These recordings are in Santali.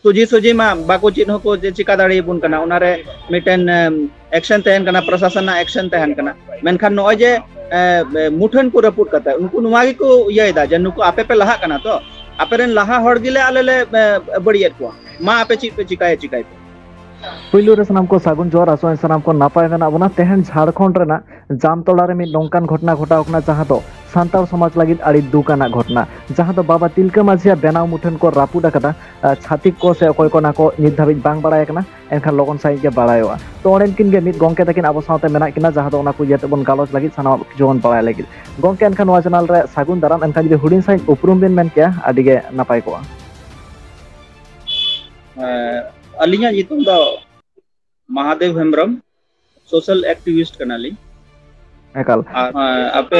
सुजी सुजी मा बाको चीज हो को चिका दाड़ी बुन कना उनारे मिटन एक्शन तहन कना प्रशासन एक्शन तहन कना मेनखान नॉय जे मुठन को रपुट करता है उनको नुआगी को ये दा जे नुको आपे पे लहा कना तो आपे रेन लहा हड़ गिले आले ले बड़ियत को मा आपे ची पे चिकाय पुइलु रे सनाम को सागुन जोर आसो सनाम को नापाय मेना बना तेहन झारखंड रेना जामतोला रे मिद नोंकान घटना घटाव कना जहां दो सान्ताल समाज लगित आड़ी दुकाना घटना जहां दो बाबा तिलका माझिया बेनाव मुठन को रापुड अकदा छातिक को से अकोय को ना को नित धाबिज बांग बाड़ाय कना एनखान लगन साइ के बाड़ायवा तो ओनेन किन गे मिद गोंके तकिन आबो सावते मेना किना जहां दो ओना को येते बन गालोच लगित सानाम जोन बाड़ाय लगित गोंके एनखान वा चैनल रे सागुन दाराम एनखान जदि हुडिन साइ उपरुम बिन मेन के आडी गे नापाय को अलिया जितुम दो महादेव हेम्ब्रम सोशल एक्टिविस्ट कनाली एकाल आपे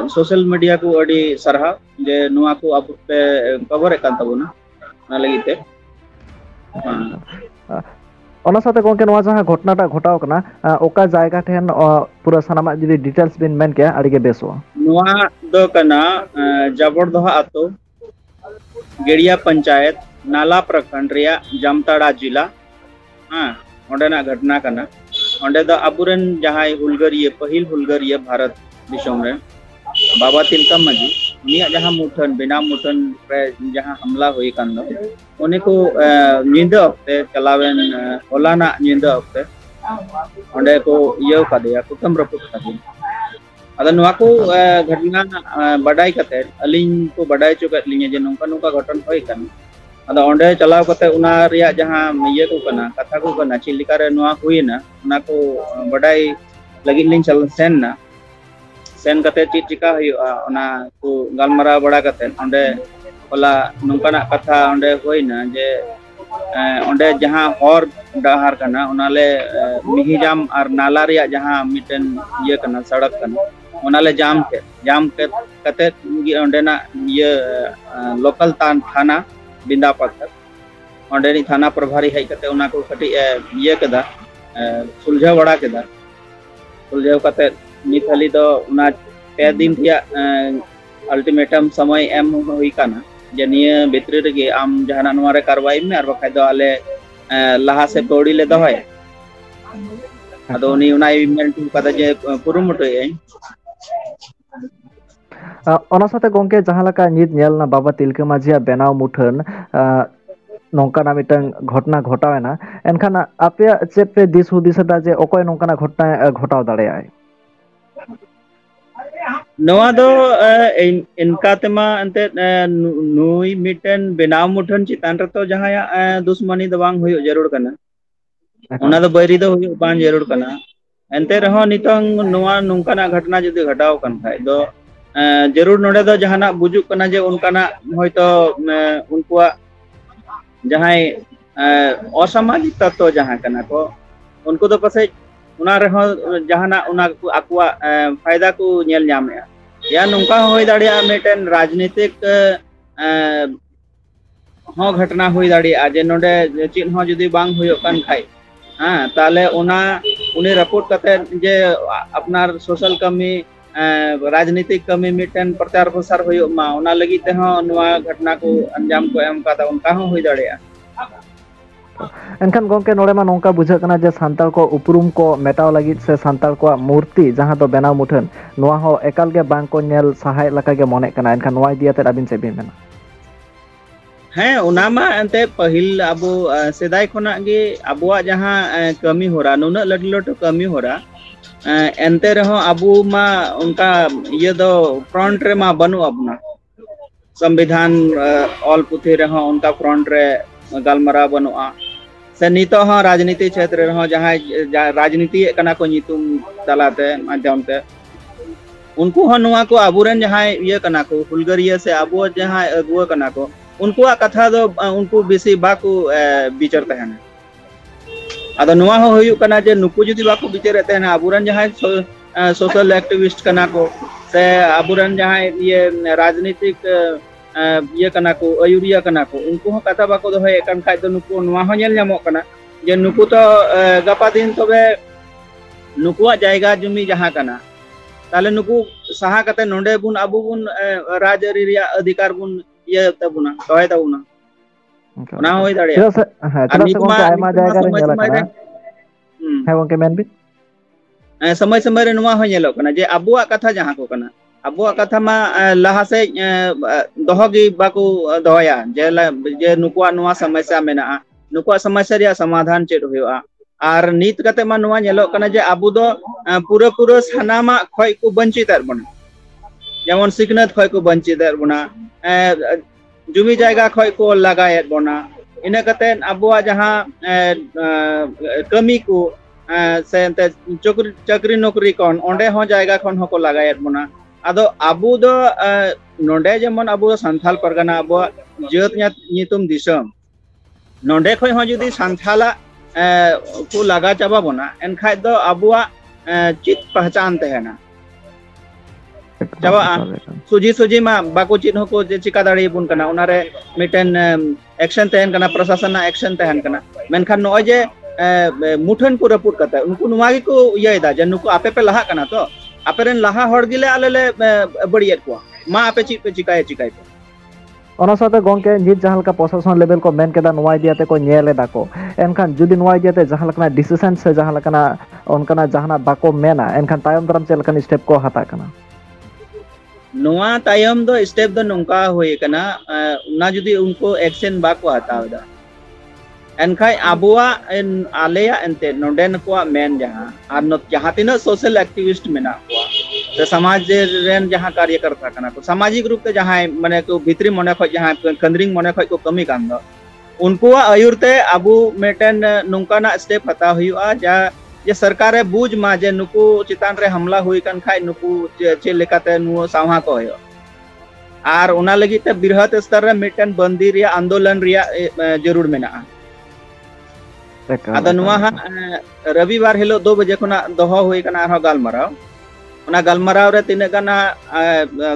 सोशल मीडिया को अडी सरहा जे नुआ को आप पे कवर एकान तबुना ना लगिते ओना साथे गोंके नवा जहां घटनाटा घटाव कना ओका जायगा ठेन पूरा सनामा जदि डिटेल्स बिन मेन के आडी गे बेसो नुआ दो कना जबरदोहा आतो गेड़िया पंचायत नाला प्रखंड रिया जामताड़ा जिला हां ओंडेना घटना कना ओंडे द अबुरन जहाय हुलगरिये पहिल हुलगरिये भारत दिसोम रे बाबा तिलका माजी निया जहां मुठन बिना मुठन रे जहां हमला होई कान दो ओने को निंदा अक्ते चलावेन होलाना निंदा अक्ते ओंडे को इयो कादिया कुतम रपुट कादिया अदा नुआ को घटना बडाई कते अलिन को बडाई चुकत लिnya जे नोंका नोंका घटन होई कान अदा ओंडे चलाव कते उना रिया जहां इये को कना कथा को कना चिलिका रे नुआ हुईना उना को बडाई लगिन लिन चल सेन ना सेन कते चिका हुआ उना को गालमरा बड़ा कते ओंडे होला नोंकाना कथा ओंडे होईना जे ओंडे जहां हर डाहार कना उनाले मिहिजाम आर नाला रिया जहां मिटन इये कना सड़क कना उनाले जाम के कते ओंडेना इये लोकल थाना बिंदा पत्थर ओंडेनी थाना प्रभारी हई कते उना को कटी इये कदा सुलझा बड़ा केदा सुलझाव कते निथली दो उना पे दिन रिया अल्टीमेटम समय एम हुई काना जे निया भितरी रेगे आम जहाना नोरे कार्रवाई में आर बखाय दो आले लहा से पौड़ी ले दहय अदो उनी उना ईमेल टू कदा जे पुरुमुटो ओना साथे गोंके जहां लका नित नेलना बाबा तिलका माझिया बेनाव मुठन नोंकाना मिटन घटना घटावेना एनखान आपे चेत पे दिस हुदिस दा जे ओकोय नोंकाना घटना घटाव दाड़ेयाय नवा दो इनका तेमा अंते नुई मिटन बेनाव मुठन चितान रे तो जहाया दुश्मनी दो बांग हुयो जरूर कना उना दो बैरी दो हुयो बांग जरूर कना एनते रहो नितंग नवा नोंकाना घटना जदि घटाव कन खाय दो जरूर नोडे दो जहाना बुजुक कना जे उनकाना होयतो उनकुआ जहाय असामाजिक तत्व जहां कना को उनको तो पसे उना रहो जहाना उना आकुआ फायदा को नेल ᱧᱟᱢᱮᱜᱼᱟ या नोंका होई दाड़िया मेटन राजनीतिक हो घटना हुई दाड़िया जे नोडे चिन हो जदी बांग हुयो कान खाय हां ताले उना उनी रिपोर्ट कते जे अपनार सोशल कमी राजनीतिक कमी मिटन प्रचार प्रसार हुयो मा उना लगी ते हो नवा घटना को अंजाम को एम कादा उनका हो हुई दाड़िया एनखान गोंके नोड़े मा नोंका बुझा कना जे सांताल को उपरुम को मेटाव लगित से सांताल को मूर्ति जहां दो बेनाव मुठन नोआ हो एकाल के बांग को नेल सहाय लका के मने कना एनखान नोआ दियाते अबिन से बिन मेना हैं उना मा अंते पहिल अबो सेदाय खोना गे अबुआ जहां कमी होरा नुना लटु लटु कमी होरा एनते रहो अबु मा उनका ये दो फ्रंट रे मा बनु अपना संविधान ऑल पुथी रहो उनका फ्रंट रे गालमरा बनुआ से नितो हो राजनीति क्षेत्र रहो जहां राजनीति कना को नितुम तलाते माध्यम ते उनको हो नुआ को अबुरन जहां ये कना को हुलगरिया से अबु जहां अगुआ कना को उनको कथा दो उनको बेसी बाको विचार तहना अदो नुआ हो हुयु कना जे नुकु जदी बाको विचार तहना अबुरन जहां सोशल एक्टिविस्ट कना को से अबुरन जहां ये राजनीतिक ये कना को अयुरिया कना को उनको हो कथा बाको दो है कन खाय तो नुकु नुआ हो नेल ᱧᱟᱢᱚᱜ कना जे नुकु तो गपा दिन तबे नुकुआ जायगा जमी जहां कना ताले नुकु सहा कते नोंडे बुन अबु बुन राजअरी रिया अधिकार बुन ये तबुना तोय तबुना ᱚᱱᱟ ᱦᱚᱸ ᱦᱩᱭ ᱫᱟᱲᱮᱭᱟᱜᱼᱟ चेदा से हाँ ᱟᱨ चेदा से ᱱᱤᱛ गोंके ᱢᱟ आयमा जायगा रे नेला ᱥᱚᱢᱚᱭ ᱨᱮ कना है गोंके मेन भी समय समय रे ᱱᱚᱣᱟ ᱦᱚᱸ ᱧᱮᱞᱚᱜ ᱠᱟᱱᱟ ᱡᱮ ᱟᱵᱚᱣᱟᱜ ᱠᱟᱛᱷᱟ ᱡᱟᱦᱟᱸ ᱠᱚ ᱠᱟᱱᱟ ᱟᱵᱚᱣᱟᱜ ᱠᱟᱛᱷᱟ ᱢᱟ ᱞᱟᱦᱟ ᱥᱮᱫ ᱫᱚᱦᱚ ᱜᱮ ᱵᱟᱠᱚ ᱫᱚᱦᱚᱭᱟ ᱡᱮ ᱱᱩᱠᱩᱣᱟᱜ ᱱᱚᱣᱟ ᱥᱚᱢᱚᱥᱥᱟ ᱢᱮᱱᱟᱜᱼᱟ ᱱᱩᱠᱩᱣᱟᱜ ᱥᱚᱢᱚᱥᱥᱟ ᱨᱮᱭᱟᱜ ᱥᱚᱢᱟধান ᱪᱮᱫ ᱦᱩᱭᱩᱜᱼᱟ ᱟᱨ ᱱᱤᱛ ᱠᱟᱛᱮ ᱢᱟ ᱱᱚᱣᱟ ᱧᱮᱞᱚᱜ ᱠᱟᱱᱟ ᱡᱮ ᱟᱵᱚ ᱫᱚ ᱯᱩᱨᱟᱹ ᱥᱟᱱᱟᱢᱟᱜ ᱠᱷᱚᱡ ᱠᱚ ᱵᱚᱧᱪᱤᱛᱮᱫ ᱵᱚᱱᱟ যেমন সিকনাত খয় কো বঞ্চিতের বনা জমি জায়গা খয় কো লাগায়েত বনা ইনা কাতে আবুয়া যাহা কামি কো সে চাকরি নকরি কোন ওন্ডে হ জায়গা খন হকো লাগায়েত বনা আদো আবু দো নন্ডে যেমন আবু সান্থাল পারগানা আবু জেত নিতুম দিসম নন্ডে খয় হ যদি সান্থালা কো লাগা চাবা বনা এনখাই দো আবুয়া চিত পহচান তেহেনা चावा सुजी मा बाको चिन्ह को जे चिका दाड़ी बुन कना उनारे मिटेन एक्शन तहन कना प्रशासन ना एक्शन तहन कना मेनखान नय जे मुठन को रपुट कता उनको नुवागी को इयदा जे नुको आपे पे लहा कना तो आपे रेन लहा हड़ गिले आलेले बड़ियत को मा आपे चिकाय ओना साथे गोंके नित जहां लका प्रशासन लेवल को मेन केदा नोवा दियाते को नेले दाको एनखान जुदी नोवा दियाते जहां लकना डिसीजन से जहां लकना ओनकना जहाना बाको मेना एनखान तायम दरम चेल लकन स्टेप को हता कना नोआ तायम दो स्टेप दो नोंका होय कना ना जुदी उनको एक्शन बाको हतावदा एनखाय आबुआ आलेया एनते नोडेन को मेन जहां आर जहां तिना सोशल एक्टिविस्ट मेना को से समाज रेन जहां कार्यकर्ता कना को सामाजिक रूप ते जहां माने को भितरी मने खय जहां कंद्रिंग मने खय को कमी कान दो उनको आयुरते आबु मेटेन नोंकाना स्टेप हता हुआ जा जे सरकारे बुझ मा जे नुकु चितान रे हमला हुई कन खाय नुकु चे लेकाते नु सावहा को होयो आर ओना लगी ते बृहत स्तर रे मिटन बंदी रिया आंदोलन रिया जरूर मेना आदा नुवा हा रविवार हिलो 2 बजे खुना दोहो हुई कना आरो गालमराव ओना गालमराव रे तिने कना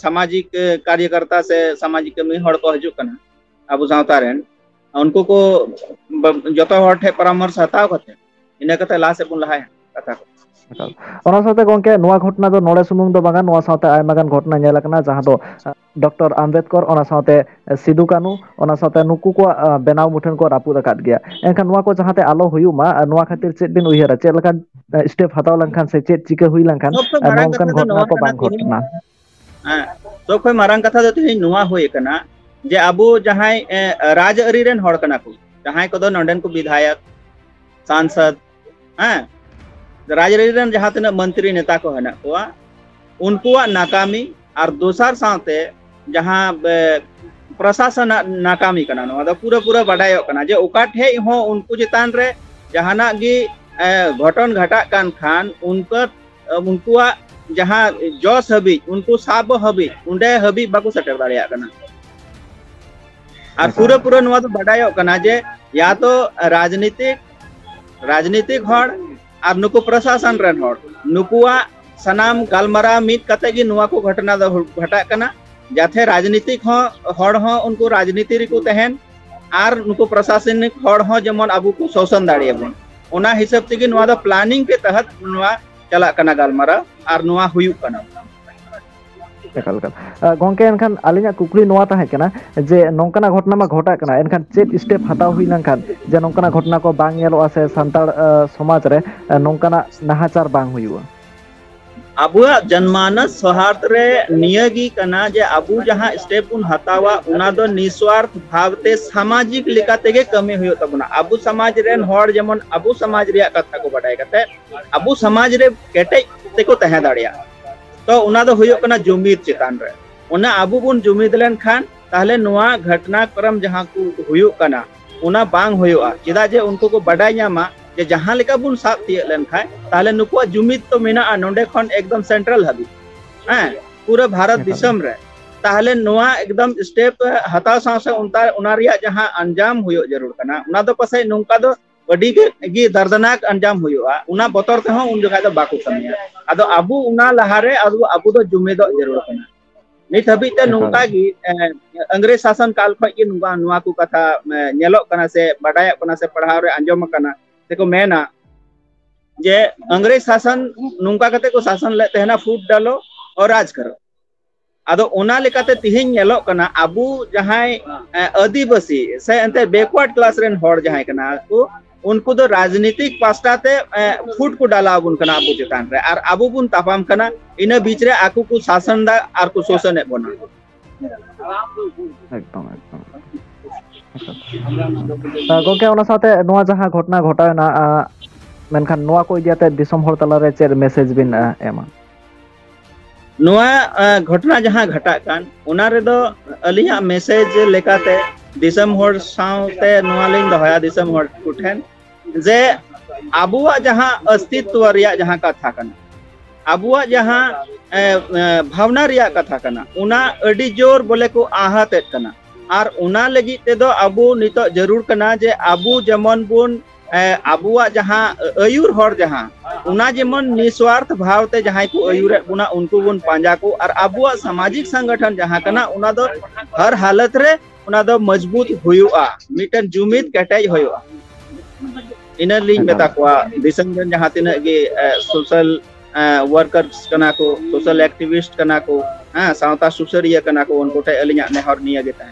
सामाजिक कार्यकर्ता से सामाजिक कमी हड़ को हजु कना अबु सावता रेन उनको को जतो हड़ ठे परामर्श हताव कते इना कते ला से बुन लहाय कथा ओना साथे गोंके नोवा घटना दो नोडे सुमुंग दो बागान नोवा साथे आयमागान घटना नेला कना जहां दो डॉक्टर आम्बेडकर ओना साथे सिदु कानू ओना साथे नुकु को बेनाव मुठन को रापुद अकाद गया एनखान नोवा को जहाते आलो हुयुमा नोवा खातिर चेत बिन उयहरा चेत लकान स्टेप हताव लंखान से चेत चिके हुई लंखान नोंकान घटना को बांग घटना हां तो कोई मारांग कथा दो तिहि नोवा होय कना जे अबो जहाय राजअरी रेन हड़ कना को जहाय को दो नंडन को विधायक सांसद हां राजअरी रेन जहां तना मंत्री नेता को हना को उनको नाकामी और दोसर साथे जहां प्रशासन नाकामी कना नो दा पूरा बडायो कना जे ओका ठे हो उनको चितान रे जहाना गी घटन घटा कान खान उनको जहां जस हबी उनको साब हबी उंडे हबी बाको सटर दाड़िया कना और पूरा नो दा बडायो कना जे या तो राजनीतिक हड़ और नुको प्रशासन रेन हड़ नुकुआ सनाम गालमरा मित कते गी नुआ को घटना द घटा कना जाथे राजनीतिक हड़ हो उनको राजनीति रे को तहन आर नुको प्रशासनिक हड़ हो जेमन अबु को शोषण दाड़िया बन ओना हिसाब ते गी नुआ द प्लानिंग के तहत नुआ चला कना गालमरा और नुआ हुयु कना गोंके एनखान आलिना कुकली नोवा ताहे कना जे नोंकाना घटना मा घटा कना एनखान चेत स्टेप हताव हुई लंखान जे नोंकाना घटना को बांग नेलो आसे संताड़ समाज रे नोंकाना नाहाचार बांग हुयुआ अबुआ जनमानस सौहार्द रे नियगी कना जे अबु जहां स्टेप उन हतावा उना दो निस्वार्थ भावते सामाजिक लेकाते के कमी हुयो तबना अबु समाज रेन हड़ जेमन अबु समाज रिया कथा को बडाय कते अबु समाज रे केटे ते को तहे दाड़िया तो उना दो हुयो कना जुमीद चितान रे उना अबु बुन जुमीद लेन खान ताहले नुआ घटनाक्रम जहां को हुयो कना उना बांग हुयोआ चिदा जे उनको को बडाय न्यामा जे जहां लेका बुन साब तिय लेन खाय ताहले नुको जुमीद तो मेना नोंडे खन एकदम सेंट्रल हबी हां पूरा भारत दिसम रे ताहले नुआ एकदम स्टेप हताव सा से उना रिया जहां अंजाम हुयो जरूर कना उना दो पसे नोंका दो बड़ी गी दर्दनाक अंजाम हुयोआ उना बतर ते हो उन जगह दो बाकू कमिया अदो अबु उना लहारे अबु दो जुमीद जरूर कना नित हबी ते नोंका गी अंग्रेज शासन काल खय की नुआ को कथा नेलो कना से बडाय कना से पढ़ाव रे अंजम कना को मेना जे अंग्रेज शासन नुंका कते को शासन ले तेना फूट डालो और राज करो आदो ओना लेकाते तिहिं नेलोक कना अबु जहाय आदिवासी से अंते बैकवर्ड क्लास रेन हॉर जहाय कना को उनको दो राजनीतिक पास्टाते फुट को डाला बुन कना अबु चितान रे और अबु बुन तापाम कना इन बीच रे आकु को शासन दा और को शोषण ए बना एकदम एकदम गोके ओना साथे नोआ जहां घटना घटायना मेनखान नोआ को इदियाते दिसम हर तला रे चेर मेसेज बिन एमा नोआ घटना जहां घटा कान उना रे दो अलिया मेसेज लेकाते दिसम हर साउते नोआ लिंग दहया दिसम हर कुठेन जे अबुआ जहां अस्तित्व रिया जहां कथा कना अबुआ जहां भावना रिया कथा कना उना अडी जोर बोले को आहत एत कना और उना लगी ते दो अबु नितो जरूर कना जे अबु जमन बुन अबुआ जहां अयुर हर जहां उना जेमन निस्वार्थ भाव ते जहां को अयुर बुना उनको बुन पांजा को और अबुआ सामाजिक संगठन जहां कना उना दो हर हालत रे उना दो मजबूत हुयुआ मिटन जुमित कटाई हुयुआ इन लिंग मेता को दिसम जन जहां तिना गे सोशल वर्कर्स कना को सोशल एक्टिविस्ट कना को हां सावता सुसरिया कना को उनको टे अलिया नेहर निया गेता